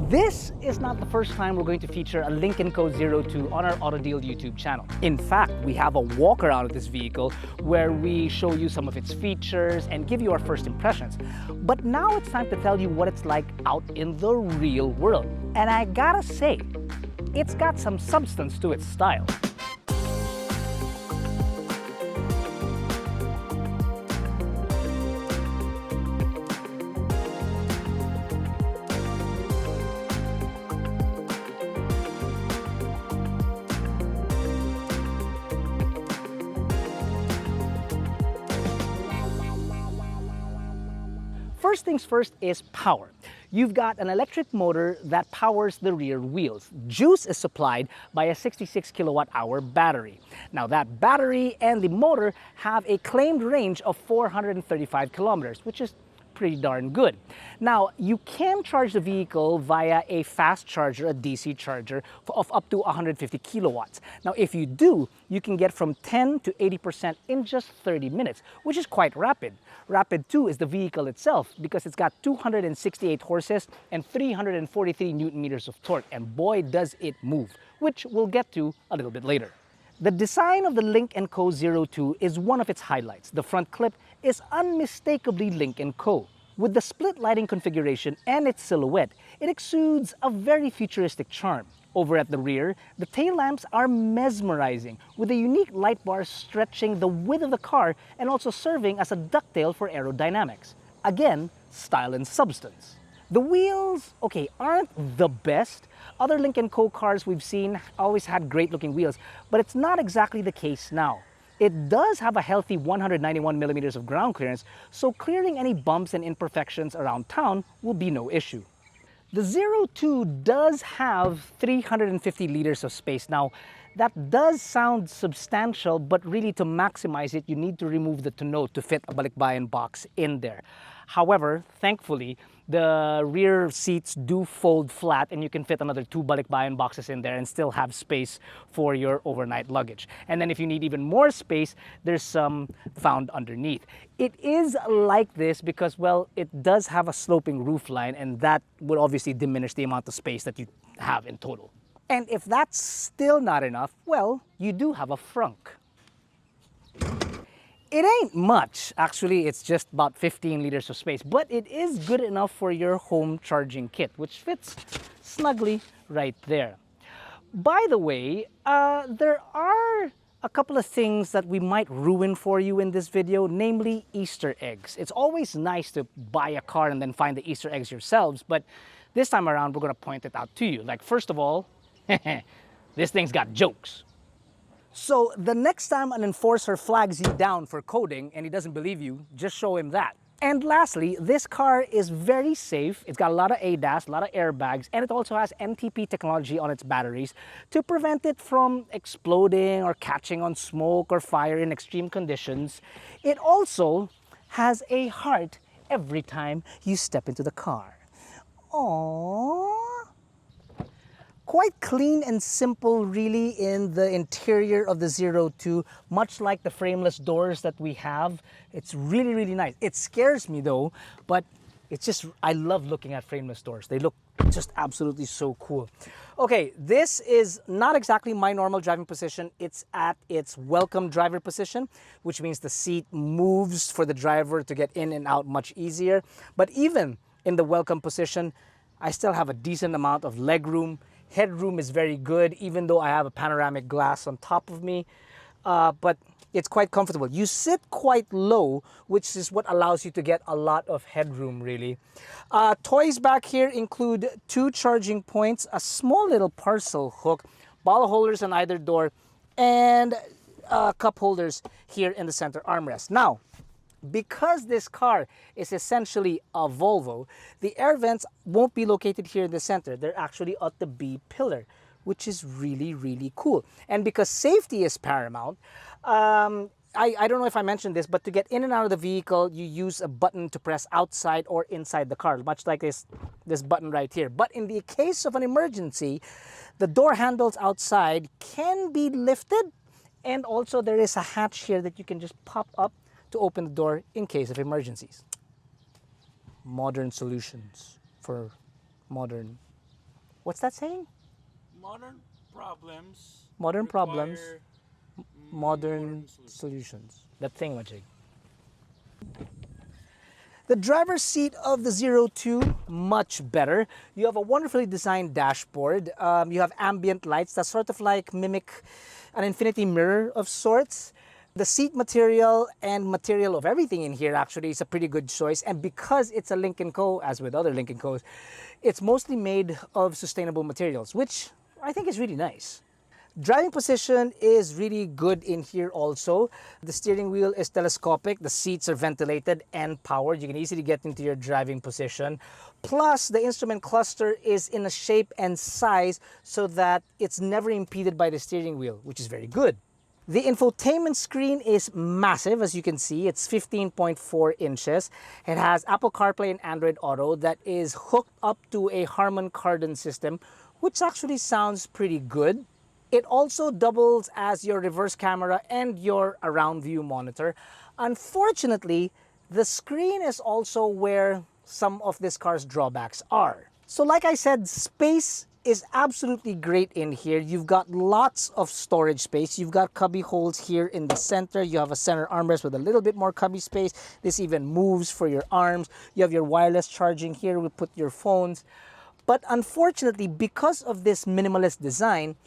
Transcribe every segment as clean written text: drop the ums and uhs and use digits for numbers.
This is not the first time we're going to feature a Lynk and Co 02 on our AutoDeal YouTube channel. In fact, we have a walk around of this vehicle where we show you some of its features and give you our first impressions. But now it's time to tell you what it's like out in the real world. And I gotta say, it's got some substance to its style. First things first is power. You've got an electric motor that powers the rear wheels. Juice is supplied by a 66 kilowatt hour battery. Now that battery and the motor have a claimed range of 435 kilometers, which is pretty darn good. Now, you can charge the vehicle via a fast charger, a DC charger, of up to 150 kilowatts. Now, if you do, you can get from 10 to 80% in just 30 minutes, which is quite rapid. Rapid too is the vehicle itself because it's got 268 horses and 343 Newton meters of torque, and boy does it move, which we'll get to a little bit later. The design of the Lynk and Co 02 is one of its highlights. The front clip is unmistakably Lynk and Co. With the split lighting configuration and its silhouette, it exudes a very futuristic charm. Over at the rear, the tail lamps are mesmerizing, with a unique light bar stretching the width of the car and also serving as a ducktail for aerodynamics. Again, style and substance. The wheels, okay, aren't the best. Other Lynk & Co cars we've seen always had great looking wheels, but it's not exactly the case now. It does have a healthy 191 millimeters of ground clearance, so clearing any bumps and imperfections around town will be no issue. The 02 does have 350 liters of space. Now, that does sound substantial, but really to maximize it, you need to remove the tonneau to fit a balikbayan box in there. However, thankfully, the rear seats do fold flat and you can fit another 2 balikbayan boxes in there and still have space for your overnight luggage. And then if you need even more space, there's some found underneath. It is like this because, well, it does have a sloping roofline, and that would obviously diminish the amount of space that you have in total. And if that's still not enough, well, you do have a frunk. It ain't much, actually. It's just about 15 liters of space, but it is good enough for your home charging kit, which fits snugly right there. By the way, there are a couple of things that we might ruin for you in this video, namely Easter eggs. It's always nice to buy a car and then find the Easter eggs yourselves, but this time around, we're gonna point it out to you. Like, first of all, this thing's got jokes. So the next time an enforcer flags you down for coding and he doesn't believe you, just show him that. And lastly, this car is very safe. It's got a lot of ADAS, a lot of airbags, and it also has MTP technology on its batteries to prevent it from exploding or catching on smoke or fire in extreme conditions. It also has a heart every time you step into the car. Aww. Quite clean and simple really in the interior of the 02, much like the frameless doors that we have. It's really, really nice. It scares me though, but it's just, I love looking at frameless doors. They look just absolutely so cool. Okay, this is not exactly my normal driving position. It's at its welcome driver position, which means the seat moves for the driver to get in and out much easier. But even in the welcome position, I still have a decent amount of leg room. Headroom is very good, even though I have a panoramic glass on top of me, but it's quite comfortable. You sit quite low, which is what allows you to get a lot of headroom, really. Toys back here include 2 charging points, a small little parcel hook, bottle holders on either door, and cup holders here in the center armrest. Now, because this car is essentially a Volvo, the air vents won't be located here in the center. They're actually at the B pillar, which is really, really cool. And because safety is paramount, I don't know if I mentioned this, but to get in and out of the vehicle, you use a button to press outside or inside the car, much like this button right here. But in the case of an emergency, the door handles outside can be lifted, and also there is a hatch here that you can just pop up to open the door in case of emergencies. Modern solutions for modern What's that saying? Modern problems Modern problems, require modern modern solutions. solutions. That thingamajig. The driver's seat of the Zero Two, much better. You have a wonderfully designed dashboard. You have ambient lights that sort of like mimic an infinity mirror of sorts. The seat material and material of everything in here actually is a pretty good choice. And because it's a Lynk and Co, as with other Lynk and Co's, it's mostly made of sustainable materials, which I think is really nice. Driving position is really good in here also. The steering wheel is telescopic, the seats are ventilated and powered. You can easily get into your driving position. Plus, the instrument cluster is in a shape and size so that it's never impeded by the steering wheel, which is very good. The infotainment screen is massive, as you can see. It's 15.4 inches. It has Apple CarPlay and Android Auto that is hooked up to a Harman Kardon system, which actually sounds pretty good. It also doubles as your reverse camera and your around view monitor. Unfortunately, the screen is also where some of this car's drawbacks are. So like I said, space is absolutely great in here. You've got lots of storage space. You've got cubby holes here in the center. You have a center armrest with a little bit more cubby space. This even moves for your arms. You have your wireless charging here. We put your phones. But unfortunately, because of this minimalist design,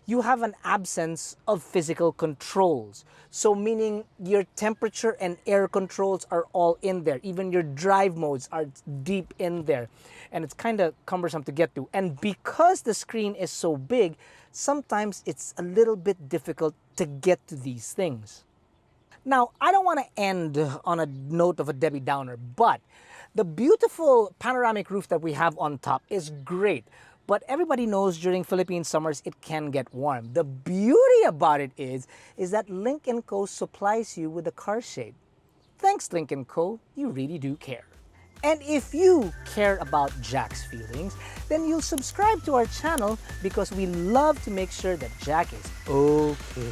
you have an absence of physical controls. So meaning your temperature and air controls are all in there. Even your drive modes are deep in there. And it's kind of cumbersome to get to. And because the screen is so big, sometimes it's a little bit difficult to get to these things. Now, I don't want to end on a note of a Debbie Downer, but the beautiful panoramic roof that we have on top is great. But everybody knows during Philippine summers, it can get warm. The beauty about it is that Lynk and Co supplies you with a car shade. Thanks, Lynk and Co. You really do care. And if you care about Jack's feelings, then you'll subscribe to our channel because we love to make sure that Jack is okay.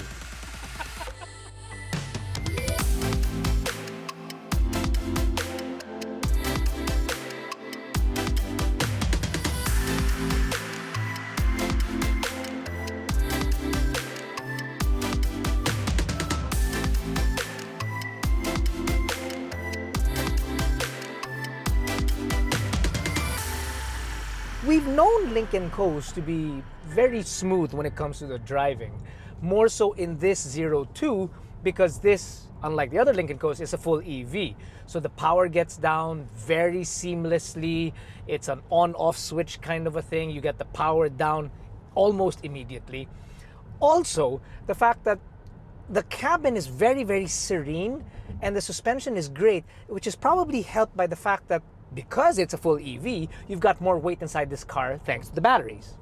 We've known Lynk & Co's to be very smooth when it comes to the driving. More so in this Zero Two because this, unlike the other Lynk & Co's, is a full EV. So the power gets down very seamlessly. It's an on-off switch kind of a thing. You get the power down almost immediately. Also, the fact that the cabin is very, very serene and the suspension is great, which is probably helped by the fact that because it's a full EV, you've got more weight inside this car thanks to the batteries.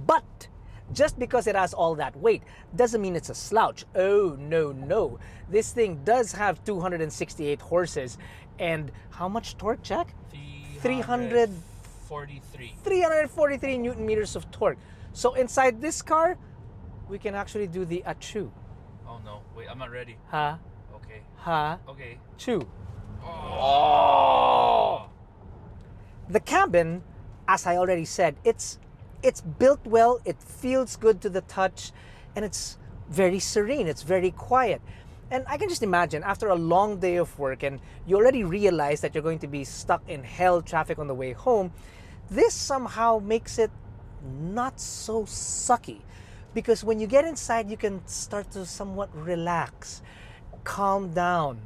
But just because it has all that weight doesn't mean it's a slouch. Oh, no. This thing does have 268 horses. And how much torque, Jack? 343. 343 Newton meters of torque. So inside this car, we can actually do the achoo. Oh no, wait, I'm not ready. Ha, Okay. ha, Okay. choo. Oh. The cabin, as I already said, it's built well, it feels good to the touch, and it's very serene, it's very quiet. And I can just imagine, after a long day of work and you already realize that you're going to be stuck in hell traffic on the way home, this somehow makes it not so sucky. Because when you get inside, you can start to somewhat relax, calm down,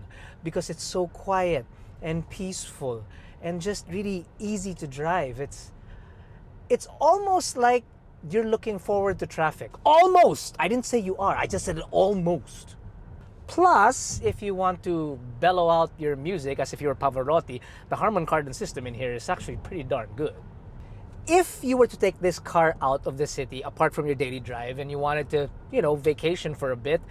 because it's so quiet and peaceful and just really easy to drive. It's almost like you're looking forward to traffic. Almost! I didn't say you are, I just said it almost. Plus, if you want to bellow out your music as if you were Pavarotti, the Harman Kardon system in here is actually pretty darn good. If you were to take this car out of the city, apart from your daily drive, and you wanted to, vacation for a bit,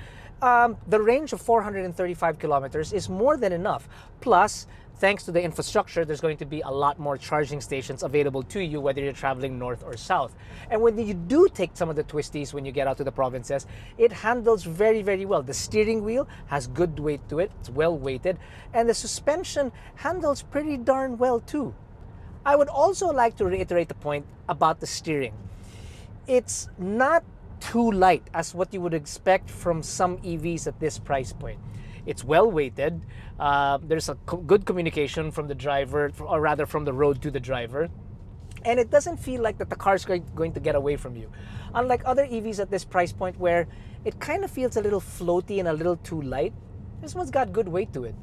the range of 435 kilometers is more than enough. Plus, thanks to the infrastructure, there's going to be a lot more charging stations available to you, whether you're traveling north or south. And when you do take some of the twisties when you get out to the provinces, it handles very, very well. The steering wheel has good weight to it, it's well weighted, and the suspension handles pretty darn well too. I would also like to reiterate the point about the steering. It's not too light as what you would expect from some EVs at this price point. It's well weighted. There's a good communication from the driver, or rather from the road to the driver. And it doesn't feel like that the car's going to get away from you. Unlike other EVs at this price point where it kind of feels a little floaty and a little too light, this one's got good weight to it.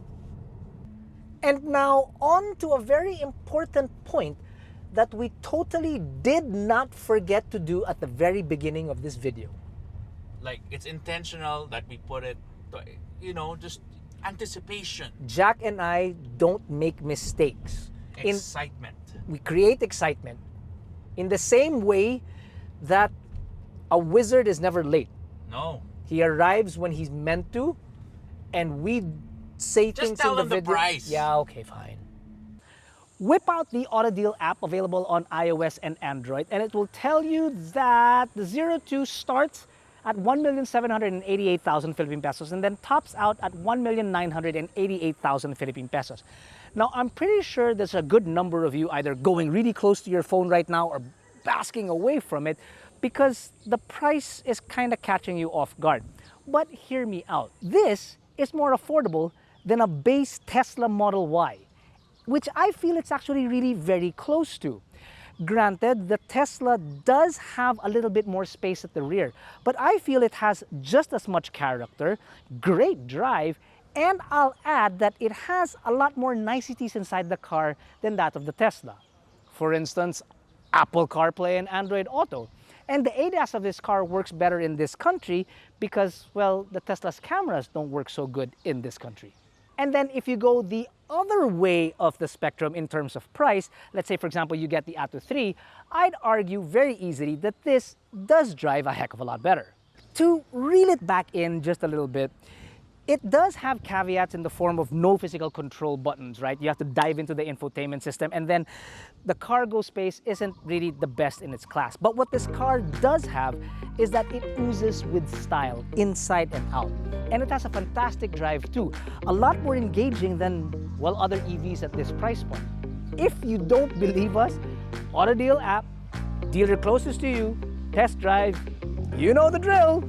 And now on to a very important point that we totally did not forget to do at the very beginning of this video. Like, it's intentional that we put it, just anticipation. Jack and I don't make mistakes. Excitement. We create excitement in the same way that a wizard is never late. No. He arrives when he's meant to, and we say Just things tell in the him the video. price. Yeah, okay, fine. Whip out the AutoDeal app available on iOS and Android, and it will tell you that the 02 starts at 1,788,000 Philippine pesos and then tops out at 1,988,000 Philippine pesos. Now, I'm pretty sure there's a good number of you either going really close to your phone right now or basking away from it because the price is kind of catching you off guard. But hear me out. This is more affordable than a base Tesla Model Y, which I feel it's actually really very close to. Granted, the Tesla does have a little bit more space at the rear, but I feel it has just as much character, great drive, and I'll add that it has a lot more niceties inside the car than that of the Tesla. For instance, Apple CarPlay and Android Auto. And the ADAS of this car works better in this country because, well, the Tesla's cameras don't work so good in this country. And then if you go the other way of the spectrum in terms of price, let's say, for example, you get the Atto 3, I'd argue very easily that this does drive a heck of a lot better. To reel it back in just a little bit, it does have caveats in the form of no physical control buttons, right? You have to dive into the infotainment system, and then the cargo space isn't really the best in its class. But what this car does have is that it oozes with style, inside and out. And it has a fantastic drive too. A lot more engaging than, well, other EVs at this price point. If you don't believe us, AutoDeal app, dealer closest to you, test drive, you know the drill.